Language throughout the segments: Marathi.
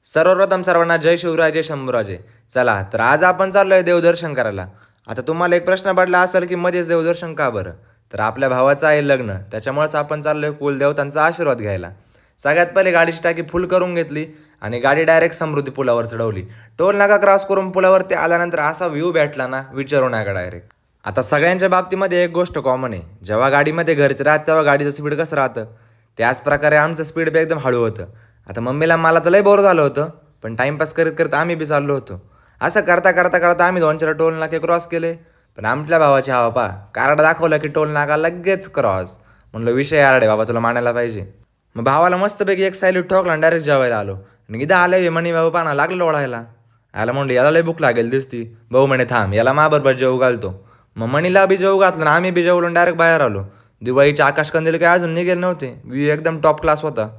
सर्वप्रथम सर्वांना जय शिवराजे शंभूराजे. चला तर आज आपण चाललोय देवदर्शन करायला. आता तुम्हाला एक प्रश्न पडला असेल की मध्येच देवदर्शन का बरं? तर आपल्या भावाचं आहे लग्न, त्याच्यामुळेच आपण चाललोय कुलदेवतांचा आशीर्वाद घ्यायला. सगळ्यात पहिले गाडीची टाकी फुल करून घेतली आणि गाडी डायरेक्ट समृद्धी पुलावर चढवली. टोल नाका क्रॉस करून पुलावरती आल्यानंतर असा व्ह्यू भेटला ना, विचारू नका डायरेक्ट. आता सगळ्यांच्या बाबतीमध्ये एक गोष्ट कॉमन आहे, जेव्हा गाडीमध्ये घरचे राहत तेव्हा गाडीचं स्पीड कसं राहतं, त्याच प्रकारे आमचं स्पीड बी एकदम हळू होतं. आता मम्मीला मला तर लय बोर झालं होतं, पण टाईमपास करत करत आम्ही बी चाललो होतो. असं करता करता करता आम्ही 2-4 टोल नाके क्रॉस केले. पण आमच्या भावाची हवा पा, कार्ड दाखवलं की टोल नाका लगेच क्रॉस. म्हणलं विषय यार बाबा, तुला मानायला पाहिजे. मग भावाला मस्तपैकी एक सायलीत ठोकला आणि डायरेक्ट जेवायला आलो. आणि इथं आले म्हणे भाऊ पाना लागलं ओढायला. याला म्हणलं याला लय भूक लागेल दिसती. भाऊ म्हणे थांब, याला बरोबर जेवू घालतो. मग मणीला बी जेवू घातलं आणि आम्ही बी जेवलो डायरेक्ट बाहेर आलो. दिवाळीचे आकाशकंदील काही अजून निघेल नव्हते, व्ह्यू एकदम टॉप क्लास होता.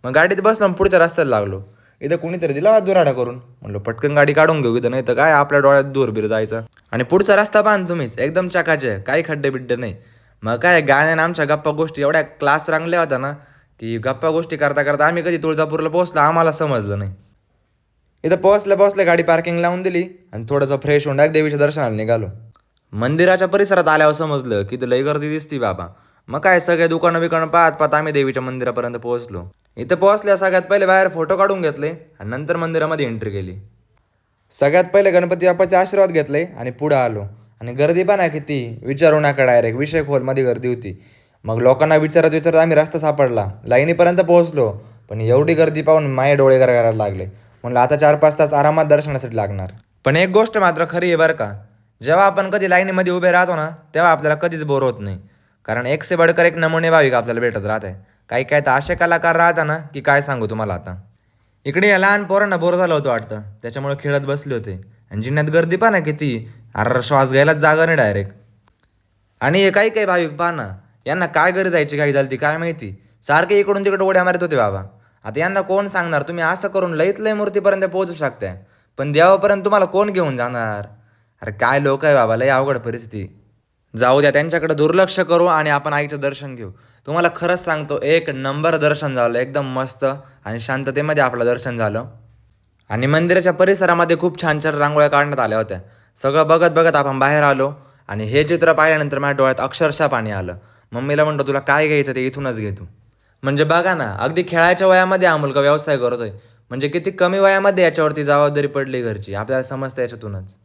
मग गाडीत बसलो आणि पुढच्या रस्त्याला लागलो. इथं कुणीतरी दिला दुराडा करून. म्हणलो पटकन गाडी काढून घेऊ, इथं नाही तर काय आपल्या डोळ्यात दूर बीर जायचं. आणि पुढचा रस्ता बांध तुम्हीच, एकदम चकाचे, काही खड्डे बिड्डे नाही. मग काय गाण्याने आमच्या गप्पा गोष्टी एवढ्या क्लास रंगल्या होत्या ना, की गप्पा गोष्टी करता करता आम्ही कधी तुळजापूरला पोहोचलो आम्हाला समजलं नाही. इथं पोहोचल्या गाडी पार्किंग लावून दिली आणि थोडंसं फ्रेश होऊन देवीच्या दर्शनाला निघालो. मंदिराच्या परिसरात आल्यावर समजलं की लई गर्दी दिसती बाबा. मग काय सगळे दुकानं बिकानं पाहत पाहत आम्ही देवीच्या मंदिरापर्यंत पोहोचलो. इथं पोहोचल्या सगळ्यात पहिले बाहेर फोटो काढून घेतले आणि नंतर मंदिरामध्ये एंट्री केली. सगळ्यात पहिले गणपती बाप्पाचे आशीर्वाद घेतले आणि पुढं आलो. आणि गर्दी पण आहे किती, विचारू नका डायरेक्ट, विषय खोलमध्ये गर्दी होती. मग लोकांना विचारत आम्ही रस्ता सापडला, लाईनीपर्यंत पोहोचलो. पण एवढी गर्दी पाहून माझे डोळे करायला लागले. म्हणलं आता 4-5 तास आरामात दर्शनासाठी लागणार. पण एक गोष्ट मात्र खरी आहे बरं का, जेव्हा आपण कधी लाईनीमध्ये उभे राहतो ना, तेव्हा आपल्याला कधीच बोर होत नाही. कारण एक से बडकर एक नमुने भाविक आपल्याला भेटत राहत आहे. काही काय तर असे कलाकार राहता ना की काय सांगू तुम्हाला. आता इकडे या लहान पोरांना बोर झालं होतं वाटतं, त्याच्यामुळे खेळत बसले होते. आणि जिन्यात गर्दी पहा ना किती, अरे श्वास घ्यायलाच जागा नाही डायरेक्ट. आणि हे काही काही भाविक पहा ना, यांना काय गरज जायची काही झाली ती काय माहिती, सारखे इकडून तिकडे उड्या मारत होते बाबा. आता यांना कोण सांगणार तुम्ही असं करून लईत लय मूर्तीपर्यंत पोहोचू शकताय, पण देवापर्यंत तुम्हाला कोण घेऊन जाणार. अरे काय लोक आहे बाबा, लय अवघड परिस्थिती. जाऊ द्या, त्यांच्याकडे दुर्लक्ष करू आणि आपण आईचं दर्शन घेऊ. तुम्हाला खरंच सांगतो, एक नंबर दर्शन झालं, एकदम मस्त आणि शांततेमध्ये आपलं दर्शन झालं. आणि मंदिराच्या परिसरामध्ये खूप छान छान रांगोळ्या काढण्यात आल्या होत्या. सगळं बघत बघत आपण बाहेर आलो आणि हे चित्र पाहिल्यानंतर माझ्या डोळ्यात अक्षरशः पाणी आलं. मम्मीला म्हणतो तुला काय घ्यायचं ते इथूनच घे तू. म्हणजे बघा ना, अगदी खेळायच्या वयामध्ये हा मुलगा व्यवसाय करतोय. म्हणजे किती कमी वयामध्ये याच्यावरती जबाबदारी पडली घरची, आपल्याला समजतं याच्यातूनच.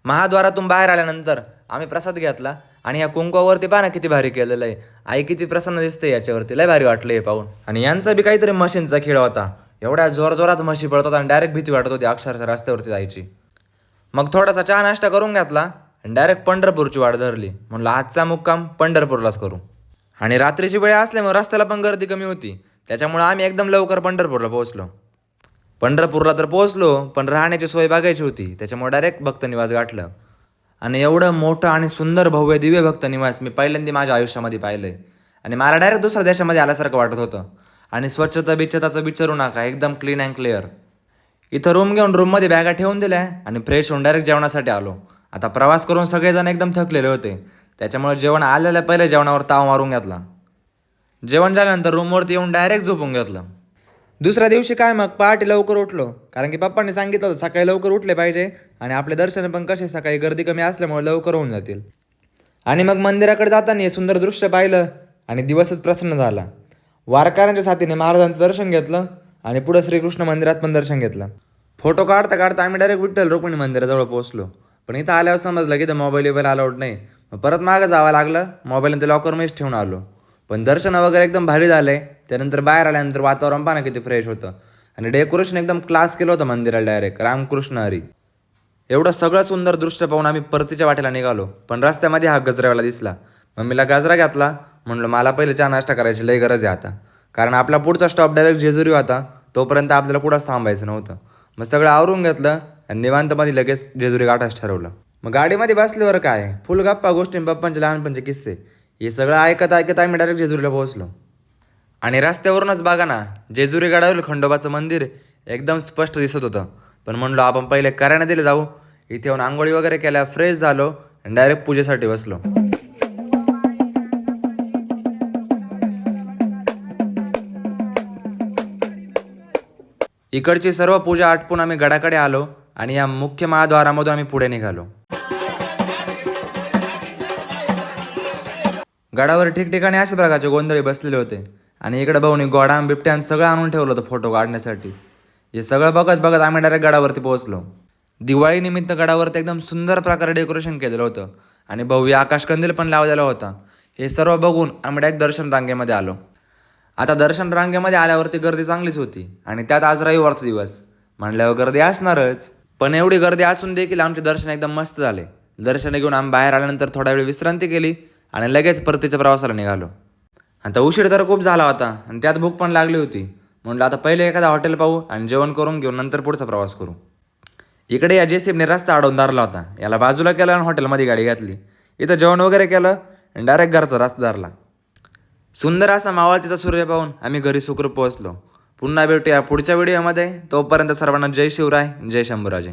महाद्वारातून बाहेर आल्यानंतर आम्ही प्रसाद घेतला आणि या कुंकवावरती पहा ना किती भारी केलेलं आहे. आई किती प्रसन्न दिसते याच्यावरती, लय भारी वाटलं हे पाहून. आणि यांचा बी काहीतरी मशीनचा खेळ होता. एवढ्या जोरात म्हशी पडत होता आणि डायरेक्ट भीती वाटत होती अक्षरशः रस्त्यावरती जायची. मग थोडासा चहा नाश्ता करून घेतला आणि डायरेक्ट पंढरपूरची वाट धरली. म्हणलं आजचा मुक्काम पंढरपूरलाच करू. आणि रात्रीची वेळ असल्यामुळे रस्त्याला पण गर्दी कमी होती, त्याच्यामुळे आम्ही एकदम लवकर पंढरपूरला पोहोचलो. पंढरपूरला तर पोहोचलो, पण राहण्याची सोय बघायची होती, त्याच्यामुळे डायरेक्ट भक्तनिवास गाठलं. आणि एवढं मोठं आणि सुंदर भव्य दिव्य भक्तनिवास मी पहिल्यांदा माझ्या आयुष्यामध्ये पाहिलंय. आणि मला डायरेक्ट दुसऱ्या देशामध्ये आल्यासारखं वाटत होतं. आणि स्वच्छता बिच्छताचं विचारू नका, एकदम क्लीन अँड क्लिअर. इथं रूम घेऊन रूममध्ये बॅगा ठेवून दिल्या आणि फ्रेश होऊन डायरेक्ट जेवणासाठी आलो. आता प्रवास करून सगळेजण एकदम थकलेले होते, त्याच्यामुळे जेवण आलेल्या पहिले जेवणावर ताव मारून घेतला. जेवण झाल्यानंतर रूमवरती येऊन डायरेक्ट झोपून घेतलं. दुसऱ्या दिवशी काय मग पहाटे लवकर उठलो, कारण की पप्पांनी सांगितलं होतं सकाळी लवकर उठले पाहिजे आणि आपले दर्शन पण कसे सकाळी गर्दी कमी असल्यामुळे लवकर होऊन जातील. आणि मग मंदिराकडे जाताना हे सुंदर दृश्य पाहिलं आणि दिवसच प्रसन्न झाला. वारकऱ्यांच्या साथीने महाराजांचं दर्शन घेतलं आणि पुढं श्रीकृष्ण मंदिरात पण दर्शन घेतलं. फोटो काढता काढता आम्ही डायरेक्ट विठ्ठल रुक्मिणी मंदिराजवळ पोहोचलो. पण इथं आल्यावर समजलं की इथं मोबाईल अलाउड नाही. मग परत मागं जावं लागलं, मोबाईल ते लॉकरमध्येच ठेवून आलो. पण दर्शन वगैरे एकदम भारी झालंय. त्यानंतर बाहेर आल्यानंतर वातावरण पाहा किती फ्रेश होतं आणि डेकोरेशन एकदम क्लास केलं होतं मंदिराला, डायरेक्ट रामकृष्ण हरी. एवढं सगळं सुंदर दृश्य पाहून आम्ही परतीच्या वाटेला निघालो, पण रस्त्यामध्ये हा गजरावाला दिसला. मम्मीला गजरा घातला. म्हणलं मला पहिले चहा नाश्ता करायची लई गरज आहे आता, कारण आपला पुढचा स्टॉप डायरेक्ट जेजुरी होता. तोपर्यंत आपल्याला कुठंच थांबायचं नव्हतं. मग सगळं आवरून घेतलं आणि निवांतमध्ये लगेच जेजुरी गाठायचं ठरवलं. मग गाडीमध्ये बसल्यावर काय फुल गप्पा गोष्टी, पप्पांचे लहानपणचे किस्से, हे सगळं ऐकत ऐकत आम्ही डायरेक्ट जेजुरीला पोहोचलो. आणि रस्त्यावरूनच बघा ना, जेजुरी गडावरील खंडोबाचं मंदिर एकदम स्पष्ट दिसत होतं. पण म्हणलो आपण पहिले करायला दिले जाऊ. इथे येऊन आंघोळी वगैरे केल्या, फ्रेश झालो आणि डायरेक्ट पूजेसाठी बसलो. इकडची सर्व पूजा आटपून आम्ही गडाकडे आलो आणि या मुख्य महाद्वारामधून आम्ही पुढे निघालो. गडावर ठिकठिकाणी अशा प्रकारचे गोंधळी बसलेले होते आणि इकडे भाऊनी गोडा बिबट्यान सगळं आणून ठेवलं होतं फोटो काढण्यासाठी. हे सगळं बघत बघत आम्ही डायरेक्ट गडावरती पोहोचलो. दिवाळीनिमित्त गडावरती एकदम सुंदर प्रकारे डेकोरेशन केलेलं होतं आणि भव्य आकाशकंदील पण लावलेला होता. हे सर्व बघून आम्ही डायरेक्ट दर्शन रांगेमध्ये आलो. आता दर्शन रांगेमध्ये आल्यावरती गर्दी चांगलीच होती आणि त्यात आज रविवारचा दिवस म्हणल्यावर गर्दी असणारच. पण एवढी गर्दी असून देखील आमचे दर्शन एकदम मस्त झाले. दर्शन घेऊन आम्ही बाहेर आल्यानंतर थोडा वेळ विश्रांती केली आणि लगेच परतीच्या प्रवासाला निघालो. आता उशीर तर खूप झाला होता आणि त्यात भूक पण लागली होती. म्हणलं आता पहिले एखादा हॉटेल पाहू आणि जेवण करून घेऊन नंतर पुढचा प्रवास करू. इकडे या जेसीबीने रस्ता अडवून धरला होता. याला बाजूला केलं आणि हॉटेलमध्ये गाडी घातली. इथं जेवण वगैरे केलं आणि डायरेक्ट घरचा रस्ता धरला. सुंदर असा मावळतीचा सूर्य पाहून आम्ही घरी सुखरूप पोहोचलो. पुन्हा भेटूया पुढच्या व्हिडिओमध्ये. तोपर्यंत सर्वांना जय शिवराय, जय शंभूराजे.